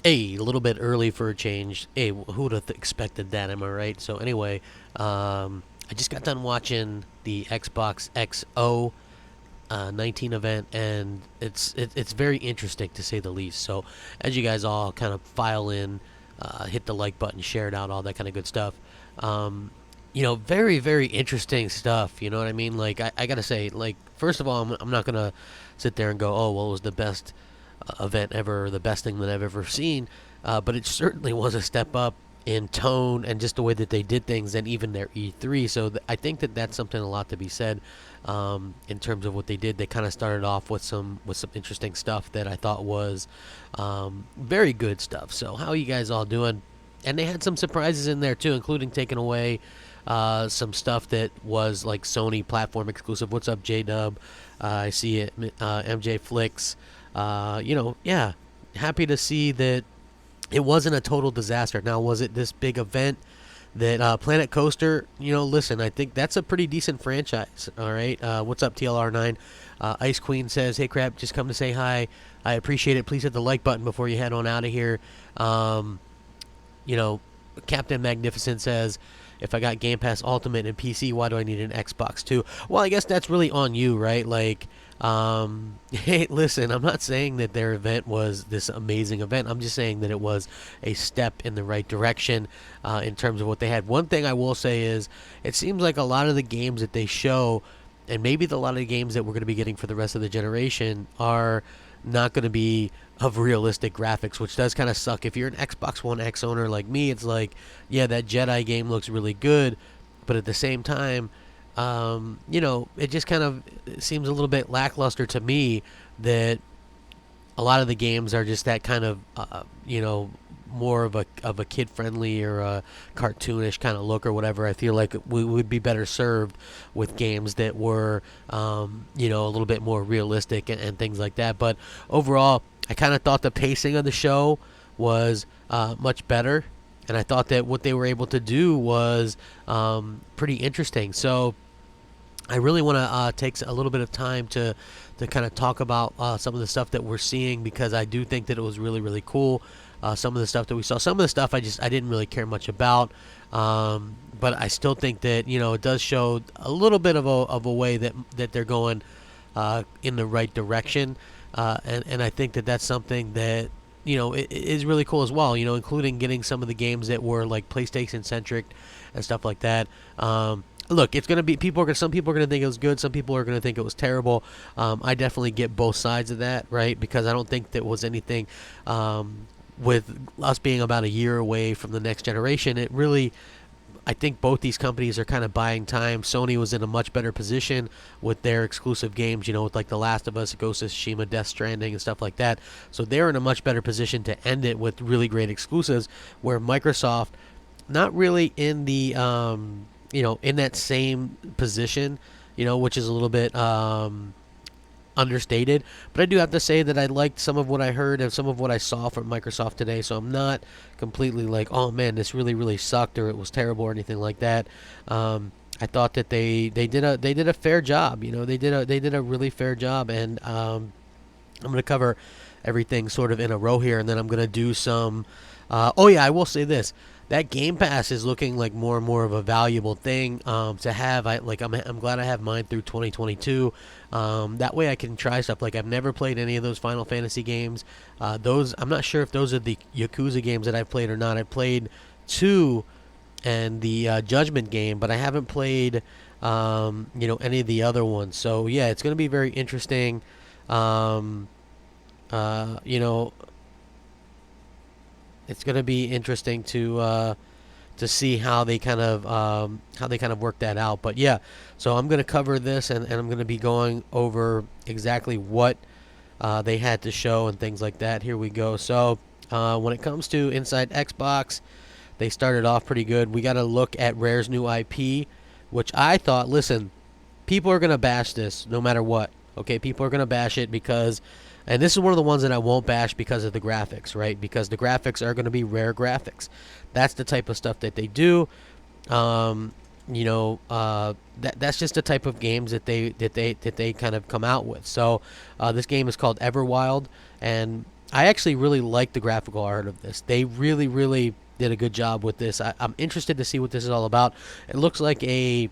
Hey, a little bit early for a change. Hey, who would have expected that? Am I right? So anyway, I just got done watching the Xbox X019 event, and it's very interesting to say the least. So as you guys all kind of file in, hit the like button, share it out, all that kind of good stuff. Um, very very interesting stuff. You know what I mean? Like I gotta say, like first of all, I'm not gonna sit there and go, oh well, it was the best event ever, the best thing that I've ever seen. But it certainly was a step up in tone and just the way that they did things, and even their E3. So I think that that's something a lot to be said in terms of what they did. They kind of started off with some interesting stuff that I thought was very good stuff. So how are you guys all doing? And they had some surprises in there too, including taking away some stuff that was like Sony platform exclusive. What's up, J Dub? I see it. MJ Flicks. Yeah, happy to see that it wasn't a total disaster. Now, was it this big event that Planet Coaster? Listen, I think that's a pretty decent franchise. All right, what's up, TLR9? Ice Queen says, "Hey, Crap, just come to say hi. I appreciate it. Please hit the like button before you head on out of here." You know, Captain Magnificent says, if I got Game Pass Ultimate and PC, why do I need an Xbox too? Well, I guess that's really on you, right? Like, hey, listen, I'm not saying that their event was this amazing event. I'm just saying that it was a step in the right direction in terms of what they had. One thing I will say is it seems like a lot of the games that they show, and maybe a lot of the games that we're going to be getting for the rest of the generation, are not going to be of realistic graphics, which does kind of suck. If you're an Xbox One X owner like me, it's like, yeah, that Jedi game looks really good, but at the same time, it just kind of seems a little bit lackluster to me that a lot of the games are just that kind of, more of a kid friendly or a cartoonish kind of look or whatever. I feel like we would be better served with games that were, a little bit more realistic and things like that. But overall, I kind of thought the pacing of the show was much better, and I thought that what they were able to do was pretty interesting. So I really want to take a little bit of time to kind of talk about some of the stuff that we're seeing, because I do think that it was really really cool. Some of the stuff that we saw, some of the stuff I didn't really care much about, but I still think that it does show a little bit of a way that they're going in the right direction, and I think that that's something that it is really cool as well. Including getting some of the games that were like PlayStation centric and stuff like that. Look, it's gonna be some people are gonna think it was good, some people are gonna think it was terrible. I definitely get both sides of that, right? Because I don't think there was anything. With us being about a year away from the next generation, it really, I think both these companies are kind of buying time. Sony was in a much better position with their exclusive games, with like The Last of Us, Ghost of Tsushima, Death Stranding, and stuff like that. So they're in a much better position to end it with really great exclusives, where Microsoft, not really in the, in that same position, which is a little bit, understated. But I do have to say that I liked some of what I heard and some of what I saw from Microsoft today. So I'm not completely like, oh man, this really really sucked or it was terrible or anything like that. I thought that they did a fair job. They did a really fair job, and I'm gonna cover everything sort of in a row here, and then I'm gonna do some. Oh yeah, I will say this: that Game Pass is looking like more and more of a valuable thing to have. I'm glad I have mine through 2022. That way I can try stuff. Like, I've never played any of those Final Fantasy games. Those, I'm not sure if those are the Yakuza games that I've played or not. I played 2 and the Judgment game, but I haven't played any of the other ones. So yeah, it's going to be very interesting. Um, you know, it's going to be interesting to see how they kind of work that out. But yeah, so I'm going to cover this, and I'm going to be going over exactly what they had to show and things like that. Here we go. So when it comes to Inside Xbox, they started off pretty good. We got to look at Rare's new IP, which I thought, listen, people are going to bash this no matter what. Okay, people are going to bash it because, and this is one of the ones that I won't bash because of the graphics, right? Because the graphics are going to be Rare graphics. That's the type of stuff that they do. That's just the type of games that they kind of come out with. So this game is called Everwild, and I actually really like the graphical art of this. They really, really did a good job with this. I'm interested to see what this is all about. It looks like a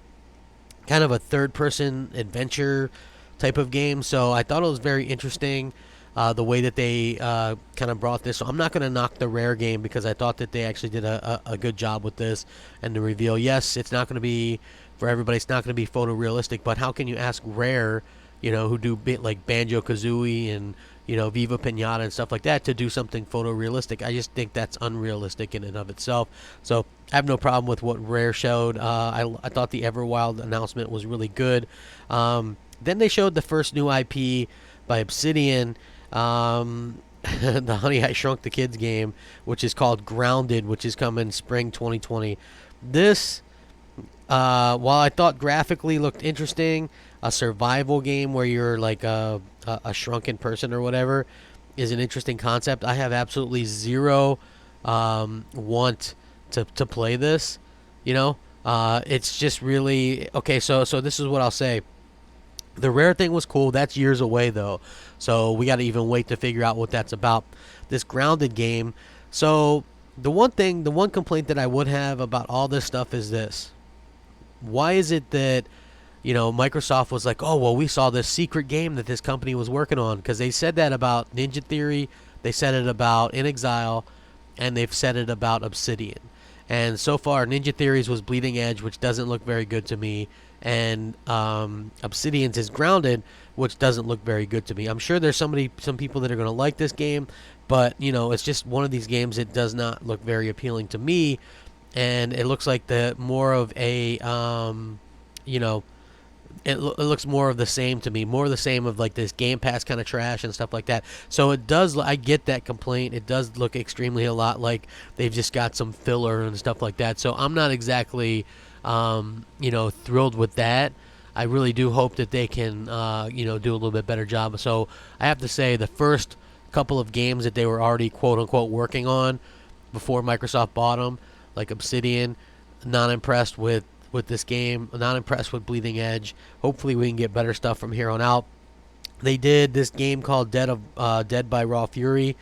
kind of a third-person adventure type of game, so I thought it was very interesting. The way that they kind of brought this. So I'm not going to knock the Rare game because I thought that they actually did a good job with this and the reveal. Yes, it's not going to be for everybody. It's not going to be photorealistic, but how can you ask Rare, who do like Banjo-Kazooie and, Viva Pinata and stuff like that to do something photorealistic? I just think that's unrealistic in and of itself. So I have no problem with what Rare showed. I thought the Everwild announcement was really good. Then they showed the first new IP by Obsidian, the Honey I Shrunk the Kids game, which is called Grounded, which is coming spring 2020. This, while I thought graphically looked interesting, a survival game where you're like a shrunken person or whatever is an interesting concept. I have absolutely zero want to play this. It's just really okay. So this is what I'll say. The Rare thing was cool. That's years away, though. So we got to even wait to figure out what that's about. This Grounded game. So the one complaint that I would have about all this stuff is this. Why is it that, Microsoft was like, oh, well, we saw this secret game that this company was working on? Because they said that about Ninja Theory. They said it about In Exile. And they've said it about Obsidian. And so far, Ninja Theory's was Bleeding Edge, which doesn't look very good to me. And Obsidian's is Grounded, which doesn't look very good to me. I'm sure there's some people that are going to like this game, but it's just one of these games that does not look very appealing to me, and it looks like the more of a it looks more of the same to me, more of the same of like this Game Pass kind of trash and stuff like that. So it does. I get that complaint. It does look extremely a lot like they've just got some filler and stuff like that. So I'm not exactly thrilled with that. I really do hope that they can, do a little bit better job. So I have to say the first couple of games that they were already quote unquote working on before Microsoft bought them, like Obsidian, not impressed with this game, not impressed with Bleeding Edge. Hopefully we can get better stuff from here on out. They did this game called Dead by Raw Fury,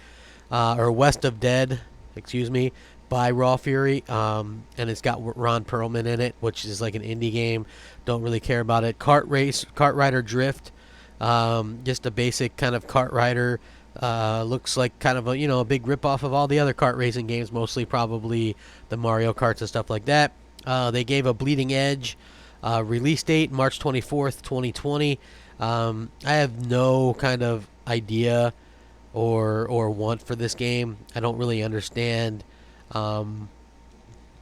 or West of Dead, excuse me, by Raw Fury, and it's got Ron Perlman in it, which is like an indie game. Don't really care about it. Kart Rider Drift, just a basic kind of kart rider. Looks like kind of a big ripoff of all the other kart racing games, mostly probably the Mario Karts and stuff like that. They gave a Bleeding Edge release date, March 24th, 2020. I have no kind of idea or want for this game. I don't really understand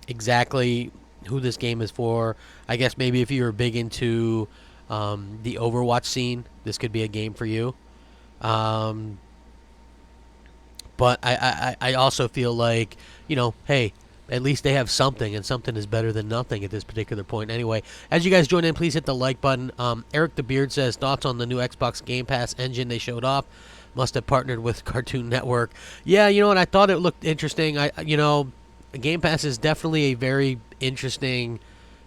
exactly who this game is for. I guess maybe if you're big into the Overwatch scene, this could be a game for you. But I also feel like, hey, at least they have something, and something is better than nothing at this particular point. Anyway, as you guys join in, please hit the like button. Eric the Beard says, thoughts on the new Xbox Game Pass engine they showed off? Must have partnered with Cartoon Network. Yeah, you know what? I thought it looked interesting. Game Pass is definitely a very interesting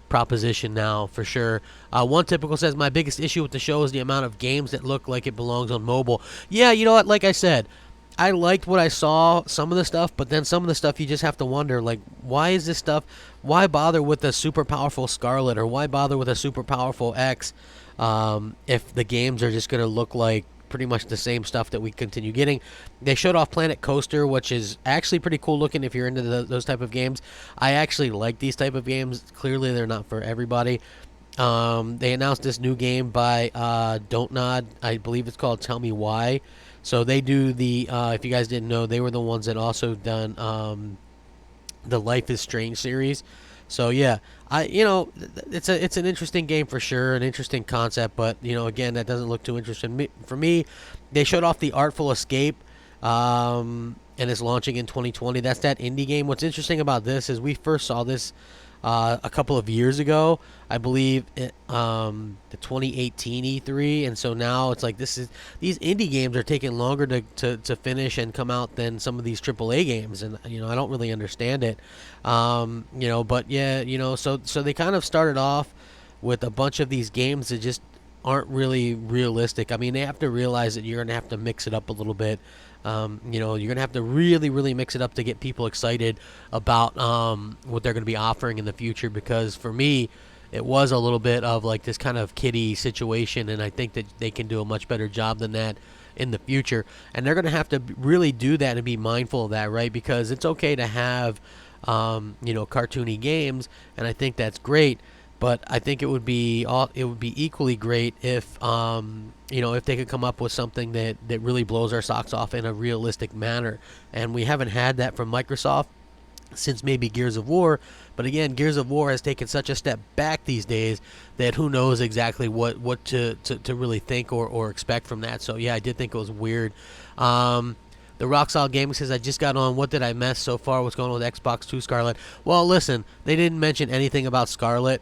proposition now, for sure. One Typical says, my biggest issue with the show is the amount of games that look like it belongs on mobile. Yeah, you know what? Like I said, I liked what I saw, some of the stuff, but then some of the stuff you just have to wonder, like, why is this stuff, why bother with a super powerful Scarlet, or why bother with a super powerful X if the games are just going to look like pretty much the same stuff that we continue getting. They showed off Planet Coaster, which is actually pretty cool looking if you're into those type of games. I actually like these type of games. Clearly, they're not for everybody. They announced this new game by Don't Nod. I believe it's called Tell Me Why. So they do the, if you guys didn't know, they were the ones that also done the Life is Strange series. So yeah, it's an interesting game for sure, an interesting concept, but again, that doesn't look too interesting for me. They showed off the Artful Escape, and it's launching in 2020. That's that indie game. What's interesting about this is we first saw this a couple of years ago, I believe, the 2018 E3, and so now it's like these indie games are taking longer to finish and come out than some of these AAA games, and I don't really understand it, but yeah, so they kind of started off with a bunch of these games that just aren't really realistic. I mean, they have to realize that you're gonna have to mix it up a little bit. You know, you're gonna have to really, really mix it up to get people excited about what they're gonna be offering in the future. Because for me, it was a little bit of like this kind of kiddie situation, and I think that they can do a much better job than that in the future. And they're gonna have to really do that and be mindful of that, right? Because it's okay to have you know, cartoony games, and I think that's great. But I think it would be equally great if you know, if they could come up with something that really blows our socks off in a realistic manner. And we haven't had that from Microsoft since maybe Gears of War. But again, Gears of War has taken such a step back these days that who knows exactly what to really think or expect from that. So yeah, I did think it was weird. The Rock Solid Gaming says, I just got on. What did I miss so far? What's going on with Xbox 2 Scarlet? Well, listen, they didn't mention anything about Scarlet.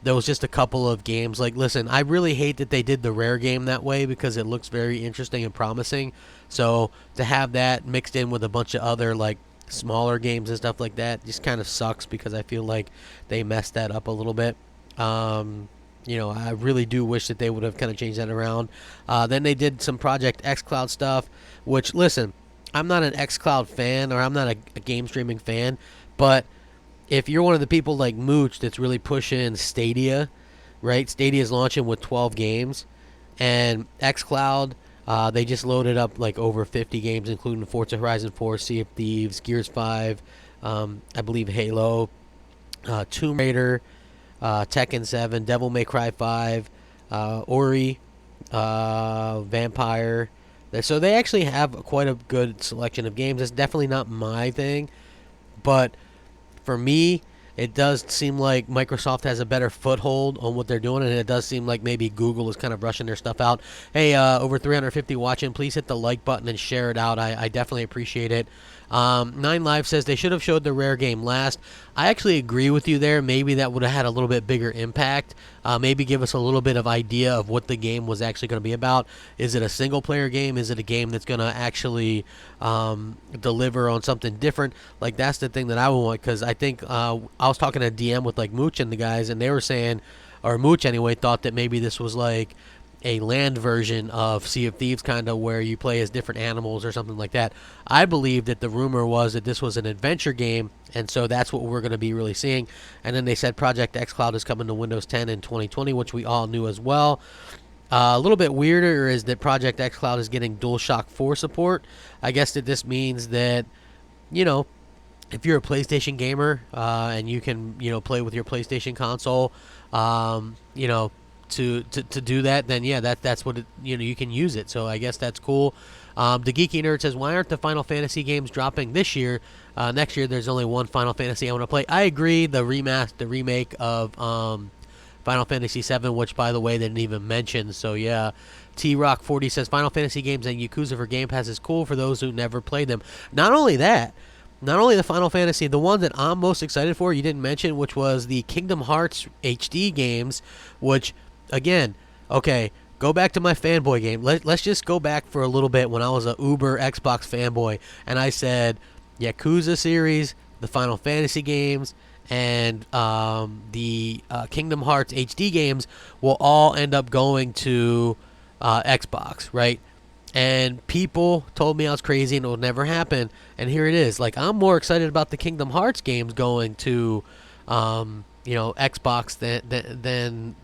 There was just a couple of games. Like, listen, I really hate that they did the Rare game that way because it looks very interesting and promising. So to have that mixed in with a bunch of other, like, smaller games and stuff like that just kind of sucks because I feel like they messed that up a little bit. You know, I really do wish that they would have kind of changed that around. Then they did some Project xCloud stuff, which, listen, I'm not an xCloud fan, or I'm not a game streaming fan, but if you're one of the people like Mooch that's really pushing Stadia, right? Stadia is launching with 12 games, and xCloud, they just loaded up like over 50 games, including Forza Horizon 4, Sea of Thieves, Gears 5, I believe Halo, Tomb Raider, Tekken 7, Devil May Cry 5, Ori, Vampire. So they actually have quite a good selection of games. It's definitely not my thing, but for me, it does seem like Microsoft has a better foothold on what they're doing, and it does seem like maybe Google is kind of rushing their stuff out. Hey, over 350 watching. Please hit the like button and share it out. I definitely appreciate it. Nine Live says they should have showed the Rare game last. I actually agree with you there. Maybe that would have had a little bit bigger impact. Maybe give us a little bit of idea of what the game was actually going to be about. Is it a single-player game? Is it a game that's going to actually deliver on something different? Like, that's the thing that I would want, because I think I was talking to DM with, like, Mooch and the guys, and they were saying, or Mooch anyway, thought that maybe this was like a land version of Sea of Thieves, kind of where you play as different animals or something like that. I believe that the rumor was that this was an adventure game, and so that's what we're going to be really seeing. And then they said Project xCloud is coming to Windows 10 in 2020, which we all knew as well. A little bit weirder is that Project xCloud is getting DualShock 4 support. I guess that this means that, you know, if you're a PlayStation gamer and you can, you know, play with your PlayStation console, you know, to do that, then yeah, that's what it, you know, you can use it. So I guess that's cool. The Geeky Nerd says, why aren't the Final Fantasy games dropping this year? Next year there's only one Final Fantasy I want to play. I agree. The remake of Final Fantasy 7, which by the way they didn't even mention. So yeah. T-Rock 40 says Final Fantasy games and Yakuza for Game Pass is cool for those who never played them. Not only that, not only the Final Fantasy, the one that I'm most excited for, you didn't mention, which was the Kingdom Hearts HD games, which, again, okay, go back to my fanboy game. Let's just go back for a little bit when I was a uber Xbox fanboy, and I said Yakuza series, the Final Fantasy games, and the Kingdom Hearts HD games will all end up going to Xbox, right? And people told me I was crazy and it would never happen. And here it is. Like, I'm more excited about the Kingdom Hearts games going to, you know, Xbox than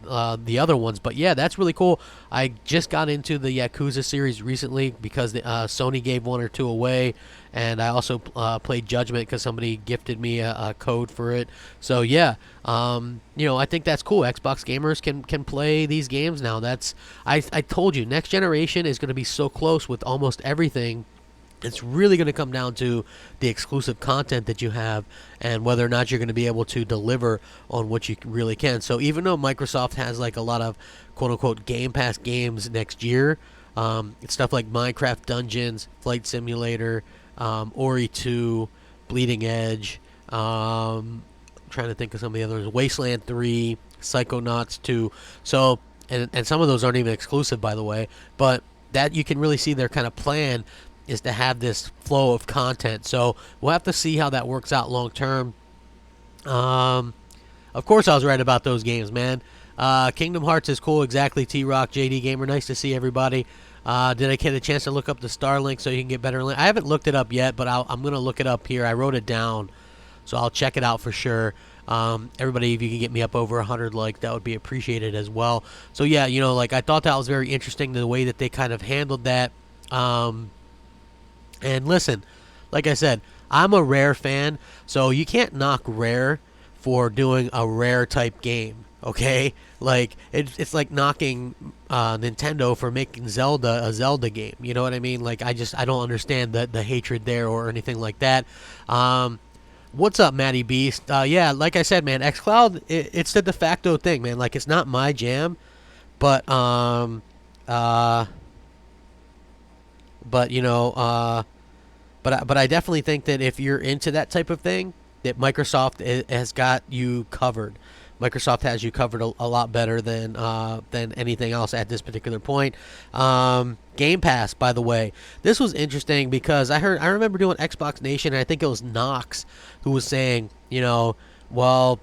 the other ones. But yeah, that's really cool. I just got into the Yakuza series recently because Sony gave one or two away. And I also played Judgment because somebody gifted me a code for it. So yeah, you know, I think that's cool. Xbox gamers can play these games now. I told you, next generation is going to be so close with almost everything. It's really going to come down to the exclusive content that you have and whether or not you're going to be able to deliver on what you really can. So even though Microsoft has like a lot of quote-unquote Game Pass games next year, it's stuff like Minecraft Dungeons, Flight Simulator, Ori 2, Bleeding Edge, trying to think of some of the others, Wasteland 3, Psychonauts 2. So, and some of those aren't even exclusive, by the way, but that you can really see their kind of plan is to have this flow of content. So we'll have to see how that works out long term. Of course I was right about those games, man. Kingdom Hearts is cool. Exactly, T-Rock, JD Gamer. Nice to see everybody. Did I get a chance to look up the Starlink so you can get better link? I haven't looked it up yet, but I'm going to look it up here. I wrote it down, so I'll check it out for sure. Everybody, if you can get me up over 100 likes, that would be appreciated as well. So yeah, you know, like I thought that was very interesting, the way that they kind of handled that. And listen, like I said, I'm a Rare fan, so you can't knock Rare for doing a Rare type game. Okay, like it's like knocking Nintendo for making Zelda a Zelda game. You know what I mean? Like I don't understand the hatred there or anything like that. What's up, Matty Beast? Yeah, like I said, man, xCloud, it's the de facto thing, man. Like, it's not my jam, but you know, but I definitely think that if you're into that type of thing, that Microsoft has got you covered. Microsoft has you covered a lot better than anything else at this particular point. Game Pass, by the way, this was interesting because I remember doing Xbox Nation, and I think it was Knox who was saying, you know, well,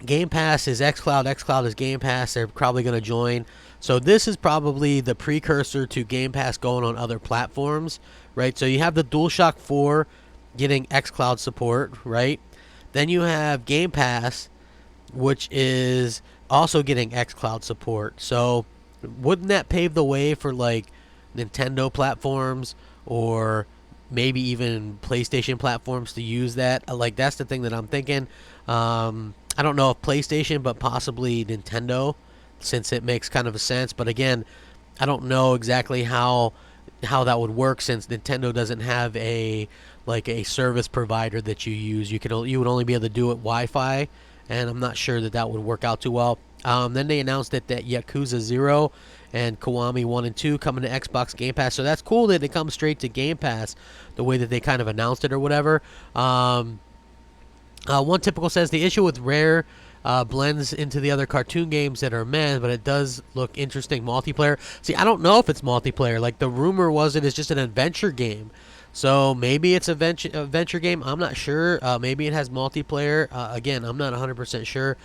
Game Pass is xCloud, xCloud is Game Pass. They're probably going to join. So this is probably the precursor to Game Pass going on other platforms, right? So you have the DualShock 4 getting xCloud support, right? Then you have Game Pass, which is also getting xCloud support. So wouldn't that pave the way for like Nintendo platforms or maybe even PlayStation platforms to use that? Like, that's the thing that I'm thinking. I don't know if PlayStation, but possibly Nintendo, since it makes kind of a sense. But again, I don't know exactly how that would work, since Nintendo doesn't have a service provider that you use. You would only be able to do it Wi-Fi, and I'm not sure that would work out too well. Then they announced that Yakuza 0 and Kiwami 1 and 2 coming to Xbox Game Pass. So that's cool that it comes straight to Game Pass, the way that they kind of announced it or whatever. One Typical says the issue with Rare blends into the other cartoon games that are meh, but it does look interesting multiplayer. See, I don't know if it's multiplayer. Like, the rumor was it is just an adventure game. So maybe it's a venture game. I'm not sure. Maybe it has multiplayer. Again, I'm not 100% sure.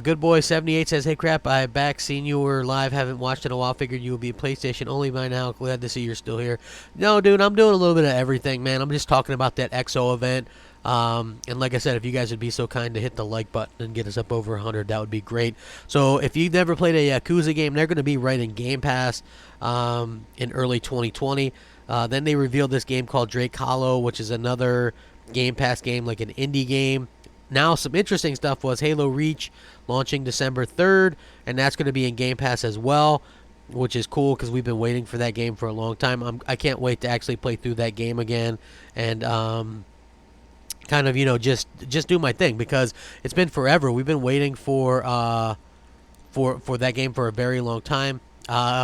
Good Boy 78 says, "Hey crap, I back. Seen you were live. Haven't watched in a while. Figured you would be PlayStation only by now. Glad to see you're still here." No, dude, I'm doing a little bit of everything, man. I'm just talking about that XO event. And like I said, if you guys would be so kind to hit the like button and get us up over 100, that would be great. So if you've never played a Yakuza game, they're going to be right in Game Pass in early 2020. Then they revealed this game called Drake Hollow, which is another Game Pass game, like an indie game. Now, some interesting stuff was Halo Reach launching December 3rd, and that's going to be in Game Pass as well, which is cool because we've been waiting for that game for a long time. I can't wait to actually play through that game again and kind of, you know, just do my thing, because it's been forever. We've been waiting for that game for a very long time.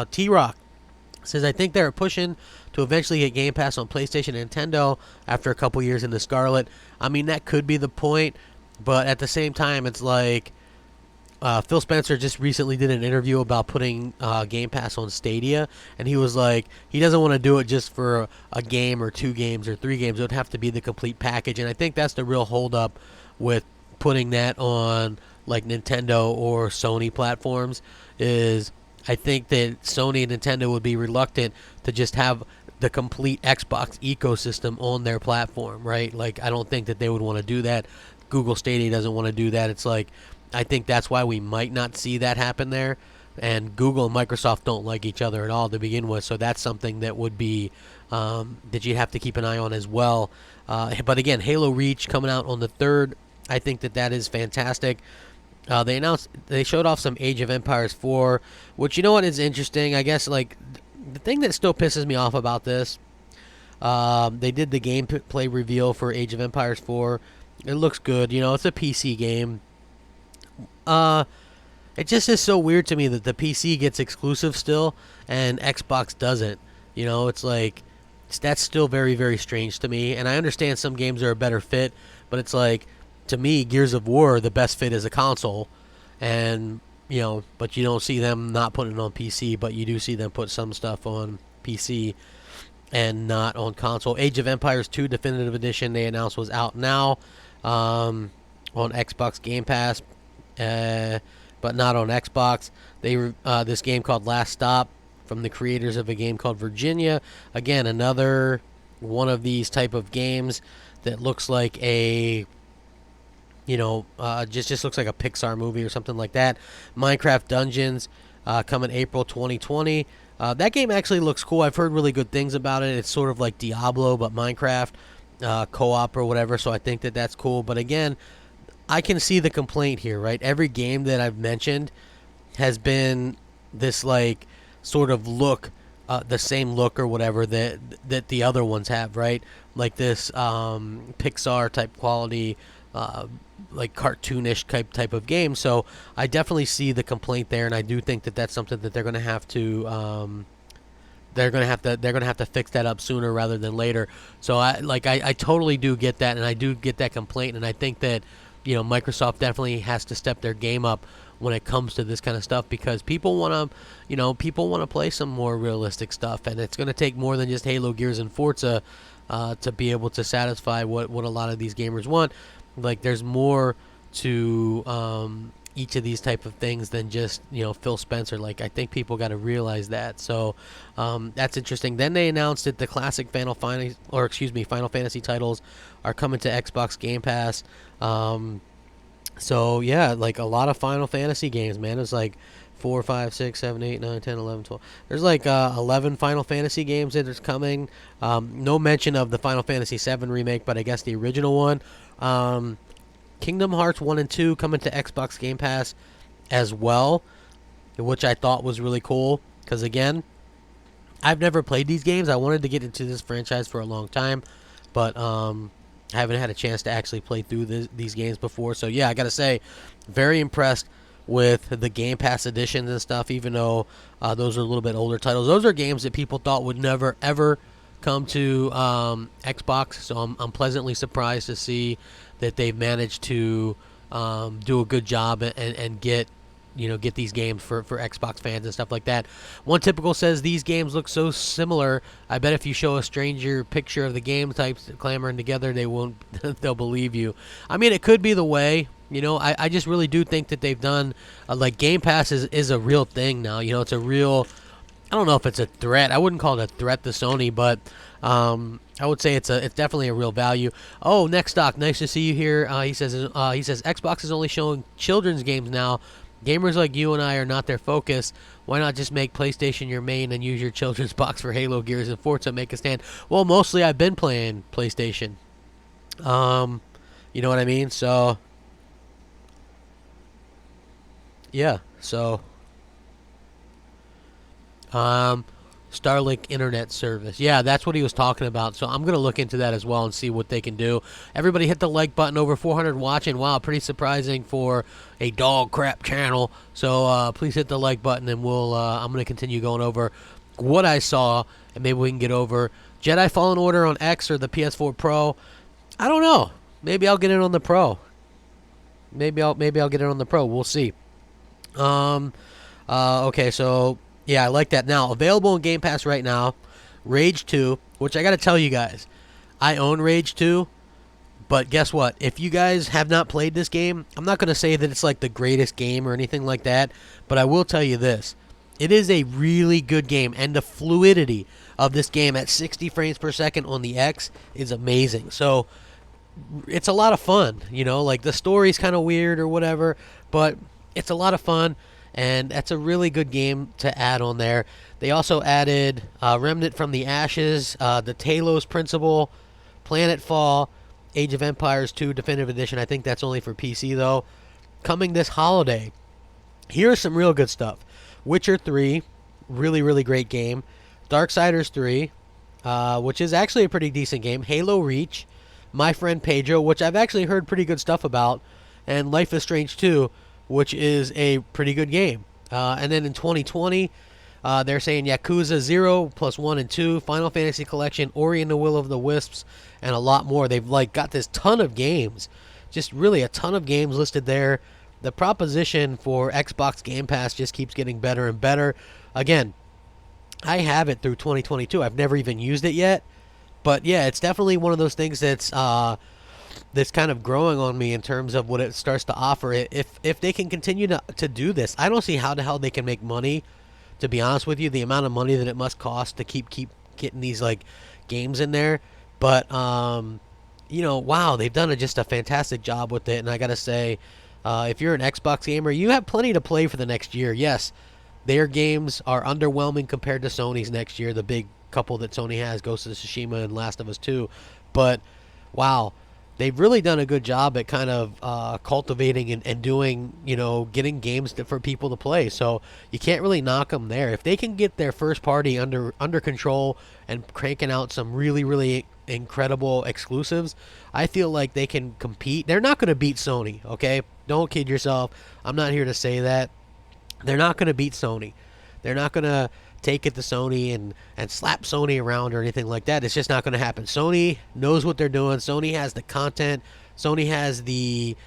T-Rock says, "I think they're pushing to eventually get Game Pass on PlayStation and Nintendo after a couple years in the Scarlet." I mean, that could be the point, but at the same time, it's like Phil Spencer just recently did an interview about putting Game Pass on Stadia, and he was like, he doesn't want to do it just for a game or 2 games or 3 games. It would have to be the complete package, and I think that's the real holdup with putting that on like Nintendo or Sony platforms. Is I think that Sony and Nintendo would be reluctant to just have the complete Xbox ecosystem on their platform, right? Like, I don't think that they would want to do that. Google Stadia doesn't want to do that. It's like, I think that's why we might not see that happen there. And Google and Microsoft don't like each other at all to begin with, so that's something that would be that you'd have to keep an eye on as well. But again, Halo Reach coming out on the 3rd. I think that is fantastic. They showed off some Age of Empires 4, which, you know what, is interesting. I guess, like, the thing that still pisses me off about this, they did the gameplay reveal for Age of Empires 4. It looks good. You know, it's a PC game. It just is so weird to me that the PC gets exclusive still and Xbox doesn't. You know, it's like, that's still very, very strange to me. And I understand some games are a better fit, but it's like, to me, Gears of War, the best fit is a console. And, you know, but you don't see them not putting it on PC, but you do see them put some stuff on PC and not on console. Age of Empires 2 Definitive Edition, they announced, was out now on Xbox Game Pass. but not on Xbox. This game called Last Stop from the creators of a game called Virginia. Again, another one of these type of games that looks like a just looks like a Pixar movie or something like that. Minecraft Dungeons coming April 2020. That game actually looks cool. I've heard really good things about it. It's sort of like Diablo, but Minecraft co-op or whatever, so I think that that's cool. But again, I can see the complaint here, right? Every game that I've mentioned has been this like sort of look, the same look or whatever that the other ones have, right? Like this Pixar type quality, like cartoonish type of game. So I definitely see the complaint there, and I do think that that's something that they're going to have to they're gonna have to fix that up sooner rather than later. So I totally do get that, and I do get that complaint, and I think that Microsoft definitely has to step their game up when it comes to this kind of stuff, because people want to play some more realistic stuff, and it's going to take more than just Halo, Gears, and Forza to be able to satisfy what a lot of these gamers want. Like, there's more to each of these type of things than just Phil Spencer. Like, I think people got to realize that. So that's interesting. Then they announced that the classic Final Fantasy titles are coming to Xbox Game Pass. So yeah, like a lot of Final Fantasy games, man. It's like 4, 5, 6, 7, 8, 9, 10, 11, 12. There's like 11 Final Fantasy games that is coming. No mention of the Final Fantasy 7 remake, but I guess the original one. Kingdom Hearts 1 and 2 coming to Xbox Game Pass as well, which I thought was really cool, because again, I've never played these games. I wanted to get into this franchise for a long time, but I haven't had a chance to actually play through these games before. So yeah, I gotta say, very impressed with the Game Pass editions and stuff, even though those are a little bit older titles. Those are games that people thought would never ever come to Xbox, so I'm pleasantly surprised to see that they've managed to do a good job and get these games for Xbox fans and stuff like that. One Typical says these games look so similar. I bet if you show a stranger picture of the game types clamoring together, they'll believe you. I mean, it could be the way. I just really do think that they've done like Game Pass is a real thing now. It's a real. I don't know if it's a threat. I wouldn't call it a threat to Sony, but I would say it's definitely a real value. Oh, Next Stock, nice to see you here. He says Xbox is only showing children's games now. Gamers like you and I are not their focus. Why not just make PlayStation your main and use your children's box for Halo, Gears, and Forza? Make a stand. Well, mostly I've been playing PlayStation. You know what I mean? So yeah. So Starlink internet service. Yeah, that's what he was talking about. So I'm going to look into that as well and see what they can do. Everybody hit the like button. Over 400 watching. Wow, pretty surprising for a dog crap channel. So please hit the like button, and I'm going to continue going over what I saw, and maybe we can get over Jedi Fallen Order on X or the PS4 Pro. I don't know. Maybe I'll get it on the Pro. Maybe I'll get it on the Pro. We'll see. Okay, so yeah, I like that. Now, available in Game Pass right now, Rage 2, which I got to tell you guys, I own Rage 2, but guess what? If you guys have not played this game, I'm not going to say that it's like the greatest game or anything like that, but I will tell you this. It is a really good game, and the fluidity of this game at 60 frames per second on the X is amazing. So, it's a lot of fun, like the story's kind of weird or whatever, but it's a lot of fun. And that's a really good game to add on there. They also added Remnant from the Ashes, the Talos Principle, Planetfall, Age of Empires 2 Definitive Edition. I think that's only for PC, though. Coming this holiday. Here's some real good stuff. Witcher 3, really, really great game. Darksiders 3, which is actually a pretty decent game. Halo Reach, My Friend Pedro, which I've actually heard pretty good stuff about. And Life is Strange 2, which is a pretty good game. And then in 2020, they're saying Yakuza 0 plus 1 and 2, Final Fantasy Collection, Ori and the Will of the Wisps, and a lot more. They've got this ton of games. Just really a ton of games listed there. The proposition for Xbox Game Pass just keeps getting better and better. Again, I have it through 2022. I've never even used it yet. But yeah, it's definitely one of those things that's that's kind of growing on me in terms of what it starts to offer. If they can continue to do this, I don't see how the hell they can make money. To be honest with you, the amount of money that it must cost to keep getting these like games in there. But wow, they've done just a fantastic job with it. And I gotta say, if you're an Xbox gamer, you have plenty to play for the next year. Yes, their games are underwhelming compared to Sony's next year. The big couple that Sony has, Ghost of Tsushima and Last of Us 2. But wow, they've really done a good job at kind of cultivating and doing, getting games for people to play. So you can't really knock them there. If they can get their first party under control and cranking out some really, really incredible exclusives, I feel like they can compete. They're not going to beat Sony, okay? Don't kid yourself. I'm not here to say that. They're not going to beat Sony. They're not going to take it to Sony and slap Sony around or anything like that. It's just not going to happen. Sony knows what they're doing. Sony has the content. Sony has the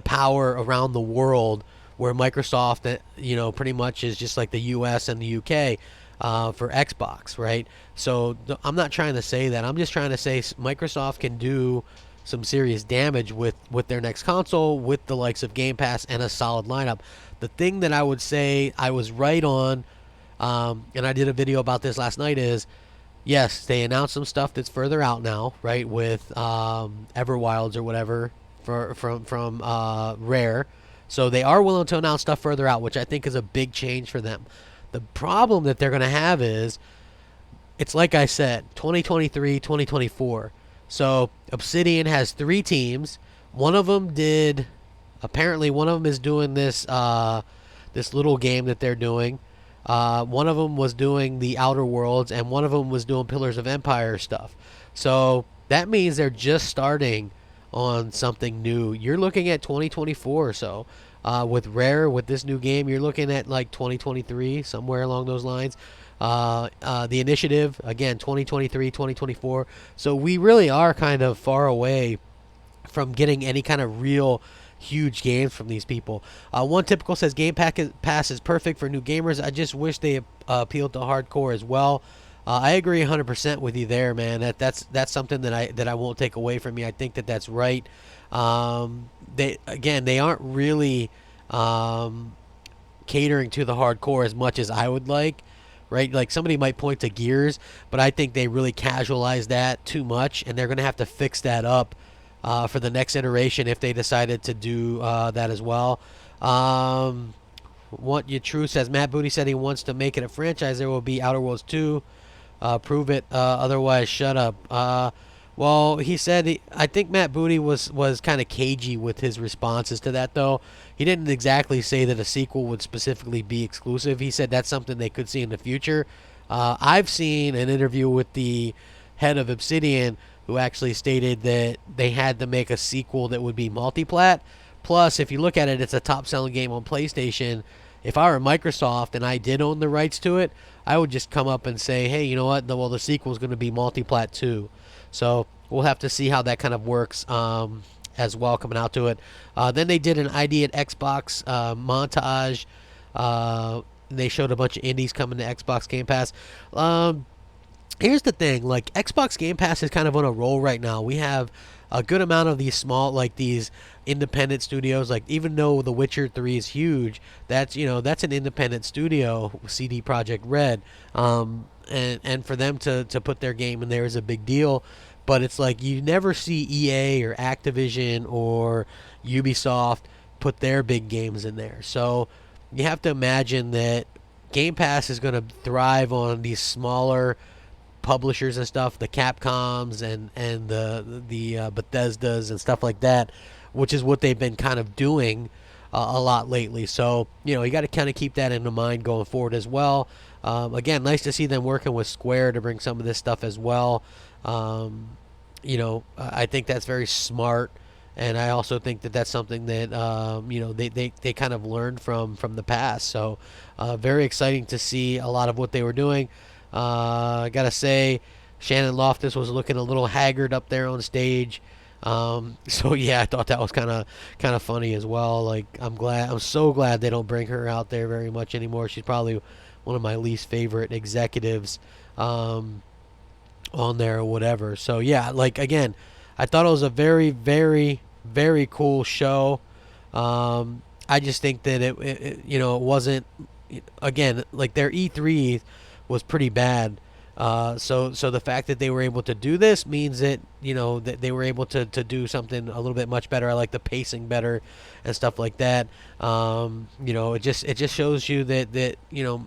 power around the world, where Microsoft, pretty much is just like the U.S. and the U.K. For Xbox, right? So I'm not trying to say that. I'm just trying to say Microsoft can do some serious damage with their next console, with the likes of Game Pass and a solid lineup. The thing that I would say I was right on, and I did a video about this last night, is yes, they announced some stuff that's further out now, right, with Everwilds or whatever from Rare. So they are willing to announce stuff further out, which I think is a big change for them. The problem that they're going to have is, it's like I said, 2023, 2024. So Obsidian has 3 teams. One of them is doing this this little game that they're doing. One of them was doing the Outer Worlds, and one of them was doing Pillars of Empire stuff. So that means they're just starting on something new. You're looking at 2024 or so. With Rare, with this new game, you're looking at like 2023, somewhere along those lines. The Initiative, again, 2023, 2024. So we really are kind of far away from getting any kind of real huge games from these people. One Typical says Game Pass is perfect for new gamers. I just wish they appealed to hardcore as well. I agree 100% with you there, man. That's something that I won't take away from you. I think that's right. They aren't really catering to the hardcore as much as I would like, right? Like somebody might point to Gears, but I think they really casualize that too much, and they're going to have to fix that up for the next iteration if they decided to do that as well. What You True says, Matt Booty said he wants to make it a franchise. There will be Outer Worlds 2. Prove it. Otherwise, shut up. Well, he said, I think Matt Booty was kind of cagey with his responses to that, though. He didn't exactly say that a sequel would specifically be exclusive. He said that's something they could see in the future. I've seen an interview with the head of Obsidian who actually stated that they had to make a sequel that would be multi-plat. Plus, if you look at it, it's a top-selling game on PlayStation. If I were Microsoft and I did own the rights to it, I would just come up and say, hey, you know what? Well, the sequel is going to be multi-plat too. So we'll have to see how that kind of works as well coming out to it. Then they did an ID at Xbox montage. They showed a bunch of indies coming to Xbox Game Pass. Here's the thing. Like, Xbox Game Pass is kind of on a roll right now. We have a good amount of these small, like these independent studios. Like, even though The Witcher 3 is huge, that's an independent studio, CD Projekt Red. And for them to put their game in there is a big deal. But it's like you never see EA or Activision or Ubisoft put their big games in there. So you have to imagine that Game Pass is going to thrive on these smaller publishers and stuff, the Capcoms and the Bethesdas and stuff like that, which is what they've been kind of doing a lot lately. So, you got to kind of keep that in mind going forward as well. Again, nice to see them working with Square to bring some of this stuff as well. I think that's very smart, and I also think that that's something that they kind of learned from the past. So very exciting to see a lot of what they were doing. I gotta say, Shannon Loftus was looking a little haggard up there on stage. So yeah, I thought that was kind of funny as well. Like, I'm so glad they don't bring her out there very much anymore. She's probably one of my least favorite executives on there or whatever. So yeah, like, again, I thought it was a very, very, very cool show. I just think that it wasn't, again, like their E3 was pretty bad. So the fact that they were able to do this means that that they were able to do something a little bit much better. I like the pacing better and stuff like that. It just shows you that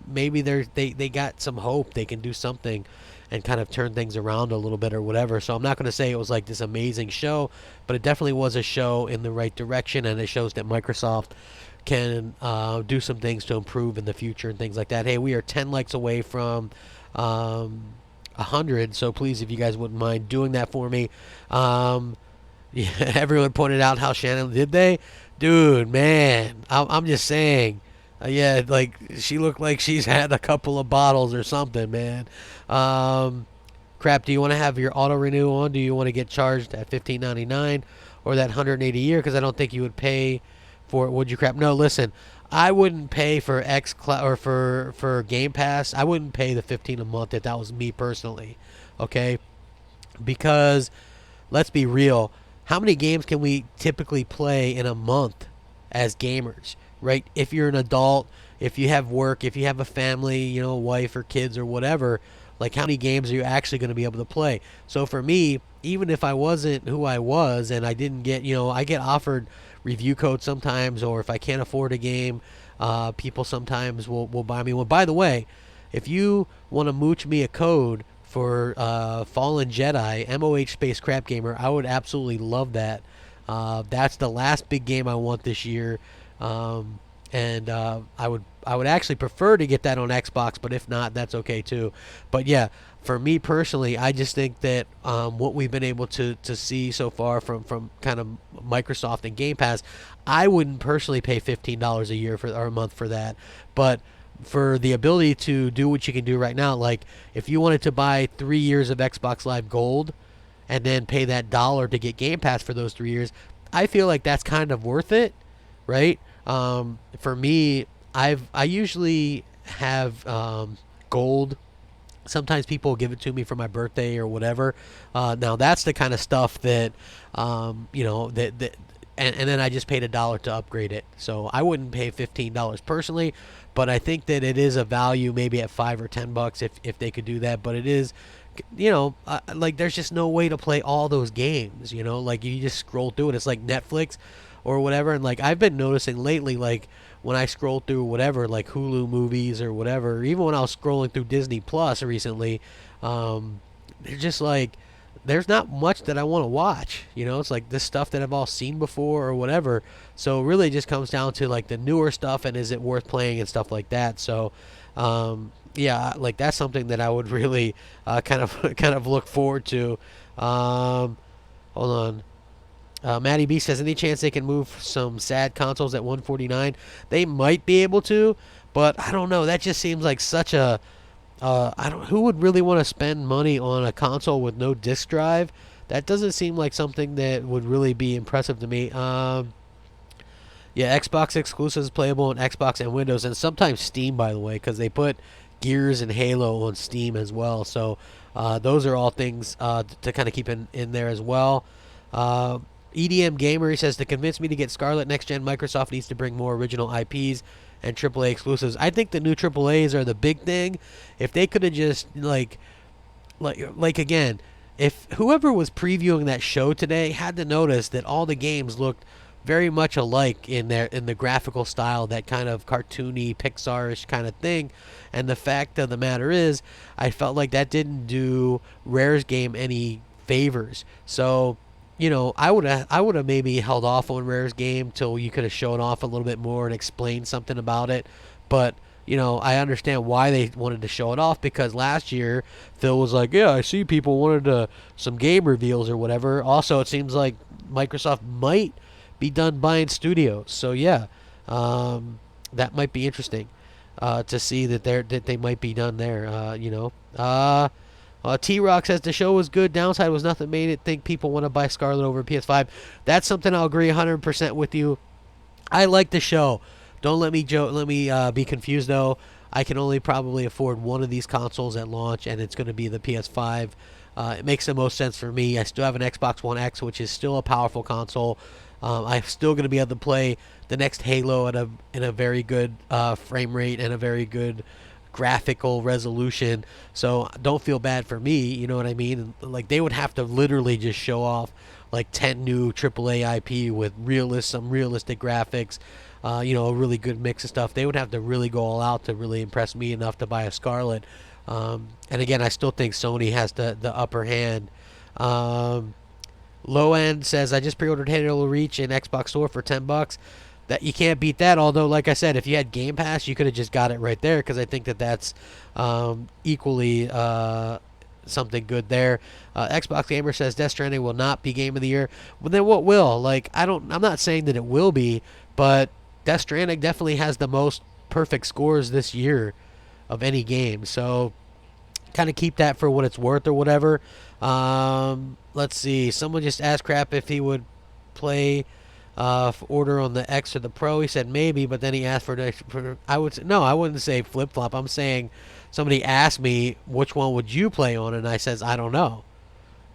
maybe they got some hope. They can do something and kind of turn things around a little bit or whatever. So I'm not going to say it was like this amazing show, but it definitely was a show in the right direction, and it shows that Microsoft can do some things to improve in the future and things like that. Hey, we are 10 likes away from 100, so please, if you guys wouldn't mind doing that for me. Yeah, everyone pointed out how Shannon did they, dude, man. I'm just saying. Yeah, like she looked like she's had a couple of bottles or something, man. Crap, do you want to have your auto renew on? Do you want to get charged at $15.99 or that $180 a year? Because I don't think you would pay for it, would you, Crap? No, listen, I wouldn't pay for or for Game Pass. I wouldn't pay the $15 a month if that was me personally, okay? Because let's be real, how many games can we typically play in a month as gamers, right? If you're an adult, if you have work, if you have a family, a wife or kids or whatever, like how many games are you actually going to be able to play? So for me, even if I wasn't who I was and I didn't get, I get offered review codes sometimes, or if I can't afford a game, people sometimes will buy me one. By the way, if you want to mooch me a code for Fallen Jedi, MOH Space Crapgamer, I would absolutely love that. That's the last big game I want this year. And I would actually prefer to get that on Xbox, but if not, that's okay too. But yeah, for me personally, I just think that what we've been able to see so far from kind of Microsoft and Game Pass, I wouldn't personally pay $15 a year or a month for that, but for the ability to do what you can do right now, like if you wanted to buy 3 years of Xbox Live Gold and then pay that dollar to get Game Pass for those 3 years, I feel like that's kind of worth it, right? For me, I usually have gold. Sometimes people give it to me for my birthday or whatever. Now that's the kind of stuff that and then I just paid $1 to upgrade it. So I wouldn't pay $15 personally, but I think that it is a value maybe at $5 or $10 if they could do that. But it is, like there's just no way to play all those games. Like you just scroll through it. It's like Netflix or whatever. And like I've been noticing lately, like when I scroll through whatever, like Hulu movies or whatever, even when I was scrolling through Disney Plus recently, they're just like, there's not much that I want to watch. It's like this stuff that I've all seen before or whatever. So really it just comes down to like the newer stuff and is it worth playing and stuff like that. So yeah, like that's something that I would really kind of look forward to. Hold on. Matty B says, any chance they can move some sad consoles at 149? They might be able to, but I don't know. That just seems like such a who would really want to spend money on a console with no disc drive? That doesn't seem like something that would really be impressive to me. Yeah, Xbox exclusives playable on Xbox and Windows, and sometimes Steam, by the way, because they put Gears and Halo on Steam as well. So those are all things to kind of keep in there as well. EDM Gamer, he says, to convince me to get Scarlet next gen, Microsoft needs to bring more original IPs and AAA exclusives. I think the new AAAs are the big thing. If they could have just like again, if whoever was previewing that show today had to notice that all the games looked very much alike in the graphical style, that kind of cartoony Pixar-ish kind of thing. And the fact of the matter is, I felt like that didn't do Rare's game any favors. So I would have maybe held off on Rare's game till you could have shown off a little bit more and explained something about it. But I understand why they wanted to show it off, because last year Phil was like, yeah, I see people wanted some game reveals or whatever. Also, it seems like Microsoft might be done buying studios. So yeah, that might be interesting to see that they might be done there. T-Rock says the show was good. Downside was nothing made it think people want to buy Scarlet over PS5. That's something I'll agree 100% with you. I like the show. Don't let me be confused though. I can only probably afford one of these consoles at launch, and it's going to be the PS5. It makes the most sense for me. I still have an Xbox One X, which is still a powerful console. I'm still going to be able to play the next Halo at in a very good frame rate and a very good graphical resolution. So don't feel bad for me. You know what I mean? Like, they would have to literally just show off like 10 new AAA IP with some realistic graphics. A really good mix of stuff. They would have to really go all out to really impress me enough to buy a Scarlet. And again, I still think Sony has the upper hand. Low End says, I just pre-ordered Halo Reach in Xbox Store for $10. That you can't beat that. Although, like I said, if you had Game Pass, you could have just got it right there, because I think that's equally something good there. Xbox Gamer says Death Stranding will not be Game of the Year. Well, then what will? Like, I'm not saying that it will be, but Death Stranding definitely has the most perfect scores this year of any game. So kind of keep that for what it's worth or whatever. Let's see. Someone just asked Crap if he would play order on the X or the Pro. He said maybe, but then he asked I wouldn't say flip flop. I'm saying somebody asked me which one would you play on, and I says I don't know.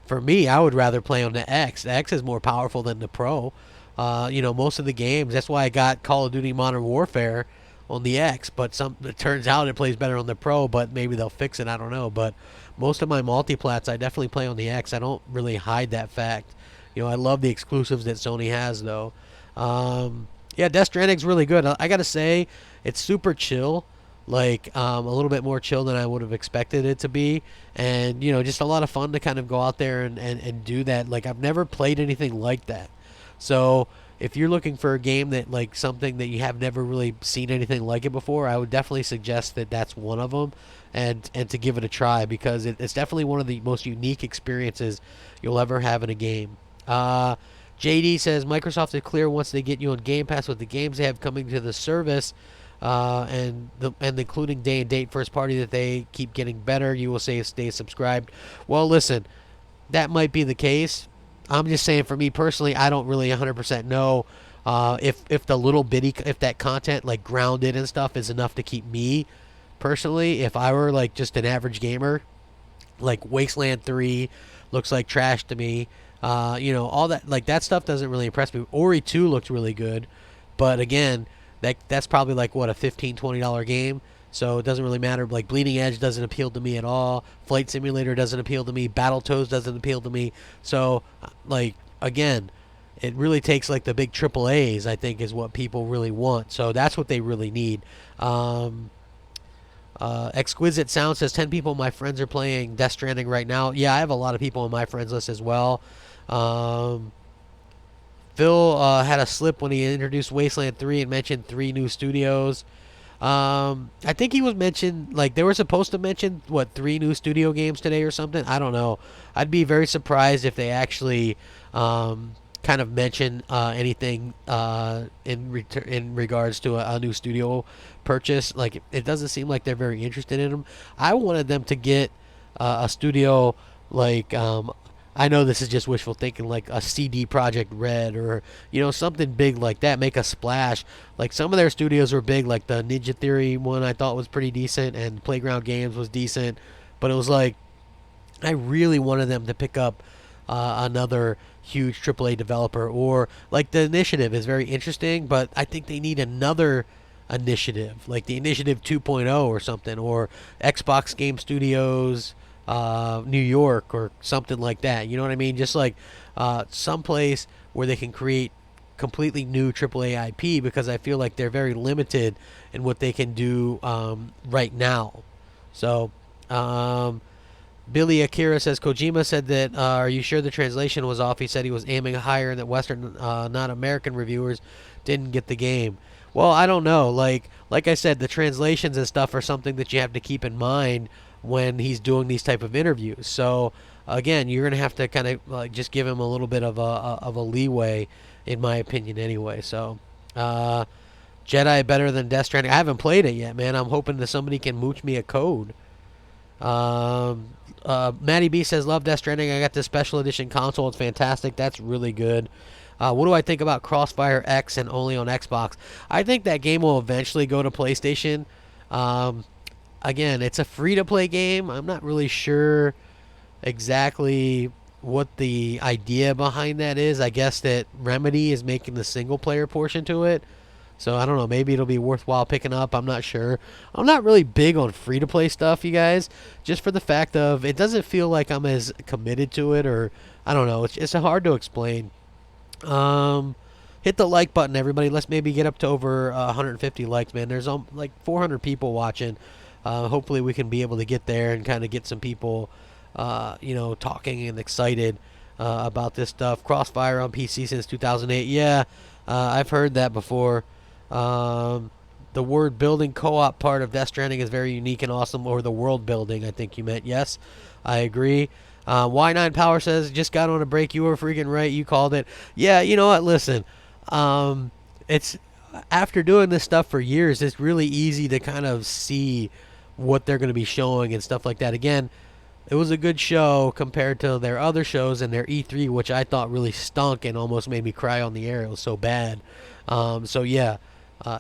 For me, I would rather play on the X. The X is more powerful than the Pro. Most of the games. That's why I got Call of Duty Modern Warfare on the X, but it turns out it plays better on the Pro, but maybe they'll fix it. I don't know. But most of my multiplats, I definitely play on the X. I don't really hide that fact. I love the exclusives that Sony has, though. Death Stranding's really good. I gotta say, it's super chill. Like, a little bit more chill than I would have expected it to be. And, just a lot of fun to kind of go out there and do that. Like, I've never played anything like that. So, if you're looking for a game that, like, something that you have never really seen anything like it before, I would definitely suggest that that's one of them, and to give it a try, because it's definitely one of the most unique experiences you'll ever have in a game. JD says Microsoft is clear once they get you on Game Pass with the games they have coming to the service, and including day and date first party, that they keep getting better. You will say stay subscribed. Well, listen, that might be the case. I'm just saying, for me personally, I don't really 100% know if the little bitty, if that content like grounded and stuff is enough to keep me personally. If I were like just an average gamer, like Wasteland 3 looks like trash to me. All that, like, that stuff doesn't really impress me. Ori 2 looked really good, but again, that's probably like what, a $15, $20 game. So it doesn't really matter. Like, Bleeding Edge doesn't appeal to me at all. Flight Simulator doesn't appeal to me. Battletoads doesn't appeal to me. So, like, again, it really takes like the big AAAs, I think, is what people really want. So that's what they really need. Exquisite Sound says 10 people my friends are playing Death Stranding right now. Yeah, I have a lot of people on my friends list as well. Phil had a slip when he introduced Wasteland 3 and mentioned 3 new studios. I think he was mentioned, like, they were supposed to mention, 3 new studio games today or something? I don't know. I'd be very surprised if they actually kind of mention anything in regards to a new studio purchase. Like, it doesn't seem like they're very interested in them. I wanted them to get a studio like, I know this is just wishful thinking, like a CD Projekt Red or, something big like that. Make a splash. Like, some of their studios were big, like the Ninja Theory one I thought was pretty decent, and Playground Games was decent. But it was like, I really wanted them to pick up another huge AAA developer, or like the Initiative is very interesting, but I think they need another initiative, like the Initiative 2.0 or something, or Xbox Game Studios New York or something like that. You know what I mean? Just like someplace where they can create completely new AAA IP, because I feel like they're very limited in what they can do right now. So, Billy Akira says Kojima said that, are you sure the translation was off? He said he was aiming higher and that Western, not American reviewers didn't get the game. Well, I don't know. Like I said, the translations and stuff are something that you have to keep in mind when he's doing these type of interviews. So again, you're gonna have to kind of like just give him a little bit of a leeway, in my opinion, anyway. So, Jedi better than Death Stranding. I haven't played it yet, man. I'm hoping that somebody can mooch me a code. Matty B says, love Death Stranding. I got this special edition console. It's fantastic. That's really good. What do I think about Crossfire X and only on Xbox? I think that game will eventually go to PlayStation. Um, Again, it's a free-to-play game. I'm not really sure exactly what the idea behind that is. I guess that Remedy is making the single-player portion to it. So I don't know. Maybe it'll be worthwhile picking up. I'm not sure. I'm not really big on free-to-play stuff, you guys. Just for the fact of it doesn't feel like I'm as committed to it, or I don't know. It's hard to explain. Um, Hit the like button, everybody. Let's maybe get up to over 150 likes, man. There's like 400 people watching. Hopefully, we can be able to get there and kind of get some people, talking and excited about this stuff. Crossfire on PC since 2008. Yeah, I've heard that before. The word building co-op part of Death Stranding is very unique and awesome, or the world building, I think you meant. Yes, I agree. Y9 Power says, just got on a break. You were freaking right. You called it. Yeah, you know what? Listen, it's after doing this stuff for years, it's really easy to kind of see what they're going to be showing and stuff like that. Again, it was a good show compared to their other shows and their E3, which I thought really stunk and almost made me cry on the air. It was so bad. Yeah,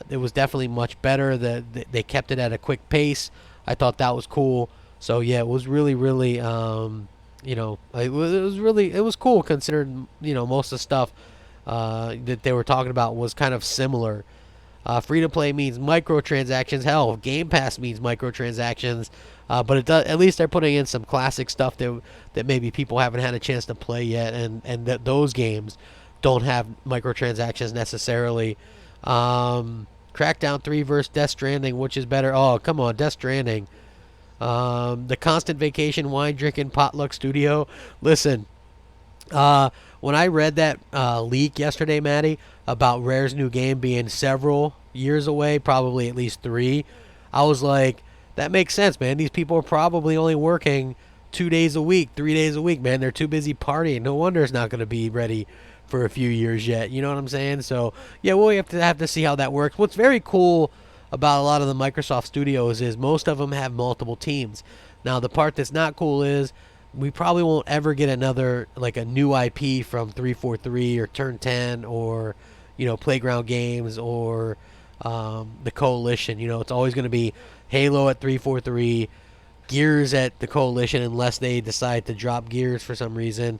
it was definitely much better. They kept it at a quick pace. I thought that was cool. So yeah, it was really, really, it was cool considering most of the stuff that they were talking about was kind of similar. Free to play means microtransactions. Hell, Game Pass means microtransactions. But it does, at least they're putting in some classic stuff that maybe people haven't had a chance to play yet, and that those games don't have microtransactions necessarily. Crackdown 3 versus Death Stranding, which is better? Oh, come on, Death Stranding. The Constant Vacation Wine Drinking Potluck Studio. Listen, when I read that leak yesterday, Maddie, about Rare's new game being several years away, probably at least 3, I was like, that makes sense, man. These people are probably only working 2 days a week, 3 days a week, man. They're too busy partying. No wonder it's not going to be ready for a few years yet. You know what I'm saying? So, yeah, we'll have to see how that works. What's very cool about a lot of the Microsoft studios is most of them have multiple teams. Now, the part that's not cool is we probably won't ever get another, like a new IP from 343 or Turn 10 or, Playground Games or the Coalition. It's always going to be Halo at 343, Gears at the Coalition, unless they decide to drop Gears for some reason.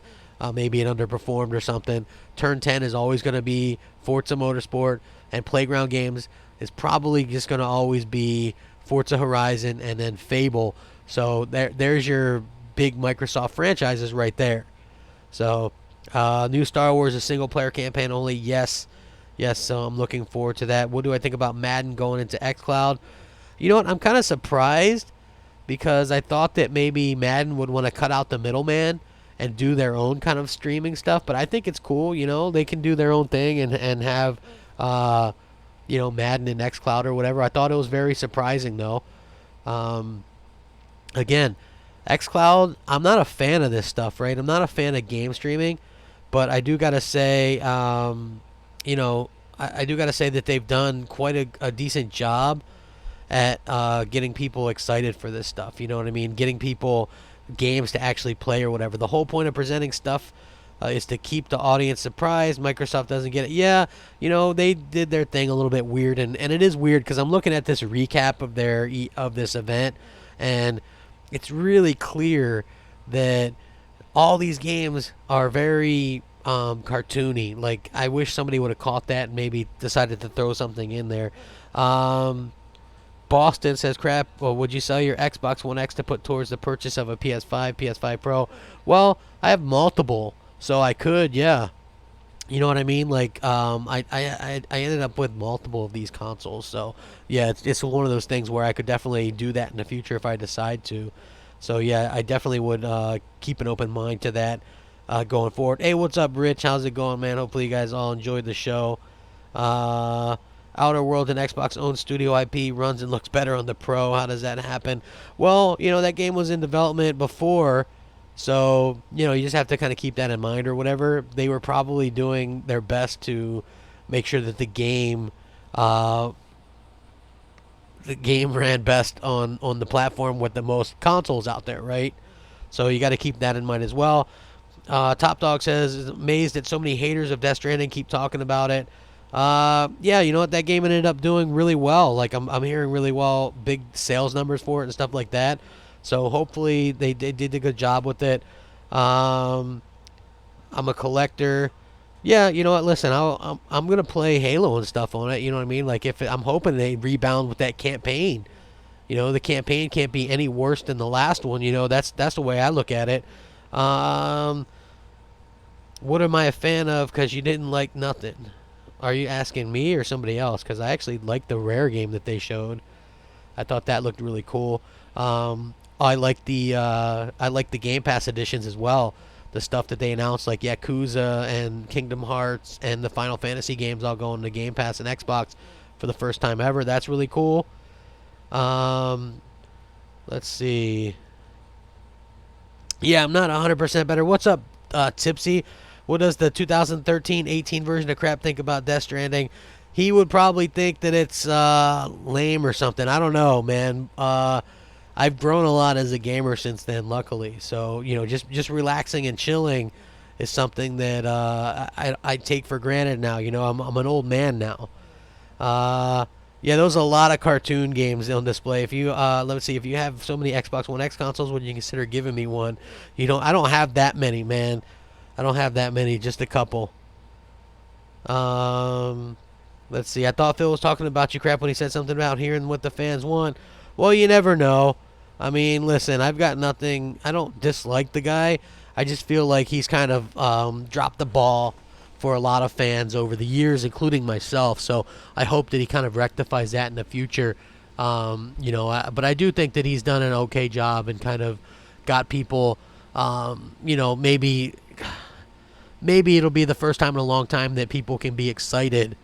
Maybe it underperformed or something. Turn 10 is always going to be Forza Motorsport, and Playground Games is probably just going to always be Forza Horizon and then Fable. So there's your big Microsoft franchises right there. So new Star Wars, a single player campaign only. Yes, so I'm looking forward to that. What do I think about Madden going into xCloud? You know what? I'm kind of surprised because I thought that maybe Madden would want to cut out the middleman and do their own kind of streaming stuff. But I think it's cool. They can do their own thing and have, Madden in xCloud or whatever. I thought it was very surprising, though. Again, xCloud, I'm not a fan of this stuff, right? I'm not a fan of game streaming. But I do got to say, I do got to say that they've done quite a decent job at getting people excited for this stuff. You know what I mean? Getting people games to actually play or whatever. The whole point of presenting stuff is to keep the audience surprised. Microsoft doesn't get it. Yeah, they did their thing a little bit weird, and it is weird because I'm looking at this recap of this event, and it's really clear that all these games are very cartoony. Like, I wish somebody would have caught that and maybe decided to throw something in there. Boston says, crap, well, would you sell your Xbox One X to put towards the purchase of a PS5, PS5 Pro? Well, I have multiple, so I could, yeah. You know what I mean? Like, I ended up with multiple of these consoles, so yeah, it's one of those things where I could definitely do that in the future if I decide to. So yeah, I definitely would keep an open mind to that going forward. Hey, what's up, Rich? How's it going, man? Hopefully you guys all enjoyed the show. Outer Worlds and Xbox own studio IP runs and looks better on the Pro. How does that happen? Well, that game was in development before, so you just have to kind of keep that in mind or whatever. They were probably doing their best to make sure that the game ran best on the platform with the most consoles out there, right? So you got to keep that in mind as well. Top Dog says, amazed that so many haters of Death Stranding keep talking about it. Yeah, you know what? That game ended up doing really well. Like I'm hearing really well, big sales numbers for it and stuff like that. So hopefully they did a good job with it. Um, I'm a collector. Yeah, you know what? Listen, I'm gonna play Halo and stuff on it. You know what I mean? Like I'm hoping they rebound with that campaign. You know, the campaign can't be any worse than the last one. You know, that's the way I look at it. Um, what am I a fan of? Because you didn't like nothing. Are you asking me or somebody else? Because I actually liked the Rare game that they showed. I thought that looked really cool. I like the Game Pass editions as well. The stuff that they announced, like Yakuza and Kingdom Hearts and the Final Fantasy games, all going to Game Pass and Xbox for the first time ever. That's really cool. Um, let's see. Yeah, I'm not 100% better. What's up, Tipsy? What does the 2013-18 version of Crap think about Death Stranding? He would probably think that it's lame or something. I don't know, man. I've grown a lot as a gamer since then, luckily. So you know, just relaxing and chilling is something that I take for granted now. You know, I'm an old man now. Yeah, those are a lot of cartoon games on display. If you let's see, if you have so many Xbox One X consoles, would you consider giving me one? You know, I don't have that many, man. I don't have that many, just a couple. Um, let's see. I thought Phil was talking about you crap when he said something about hearing what the fans want. Well, you never know. I mean, listen, I've got nothing. I don't dislike the guy. I just feel like he's kind of dropped the ball for a lot of fans over the years, including myself. So I hope that he kind of rectifies that in the future. You know, but I do think that he's done an okay job and kind of got people. You know, maybe it'll be the first time in a long time that people can be excited,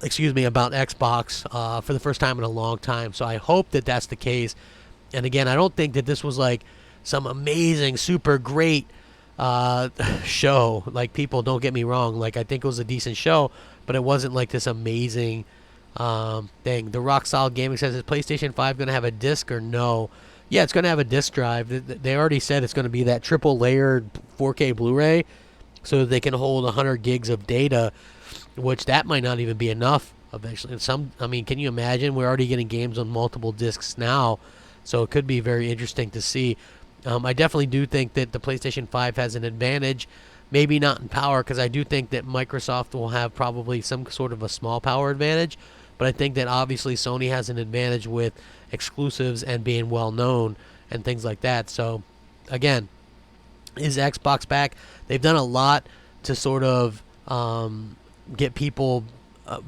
excuse me, about Xbox for the first time in a long time. So I hope that that's the case. And again, I don't think that this was like some amazing, super great show. Like, people, don't get me wrong. Like, I think it was a decent show, but it wasn't like this amazing thing. The Rock Solid Gaming says, is PlayStation 5 going to have a disc or no? Yeah, it's going to have a disc drive. They already said it's going to be that triple layered 4K Blu-ray, so that they can hold 100 gigs of data, which that might not even be enough eventually. I mean, can you imagine? We're already getting games on multiple discs now, so it could be very interesting to see. I definitely do think that the PlayStation 5 has an advantage, maybe not in power, because I do think that Microsoft will have probably some sort of a small power advantage, but I think that obviously Sony has an advantage with exclusives and being well known and things like that. So, again, is Xbox back? They've done a lot to sort of get people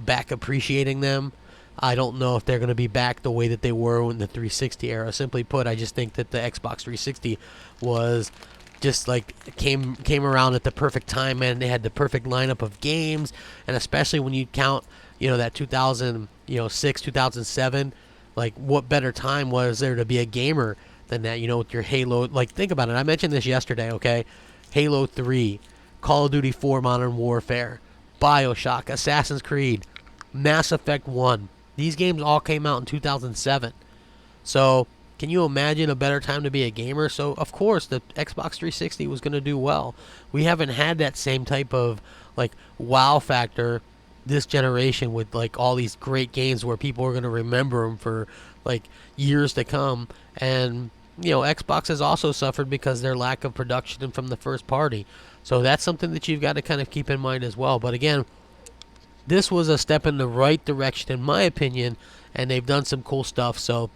back appreciating them. I don't know if they're going to be back the way that they were in the 360 era. Simply put, I just think that the Xbox 360 was just like came around at the perfect time, and they had the perfect lineup of games, and especially when you count, you know, that 2006, 2007, like, what better time was there to be a gamer than that, you know, with your Halo. Like, think about it. I mentioned this yesterday, okay? Halo 3, Call of Duty 4 Modern Warfare, BioShock, Assassin's Creed, Mass Effect 1. These games all came out in 2007. So, can you imagine a better time to be a gamer? So, of course, the Xbox 360 was going to do well. We haven't had that same type of, like, wow factor this generation with, like, all these great games where people are going to remember them for, like, years to come. And, you know, Xbox has also suffered because their lack of production from the first party. So that's something that you've got to kind of keep in mind as well. But again, this was a step in the right direction, in my opinion, and they've done some cool stuff. So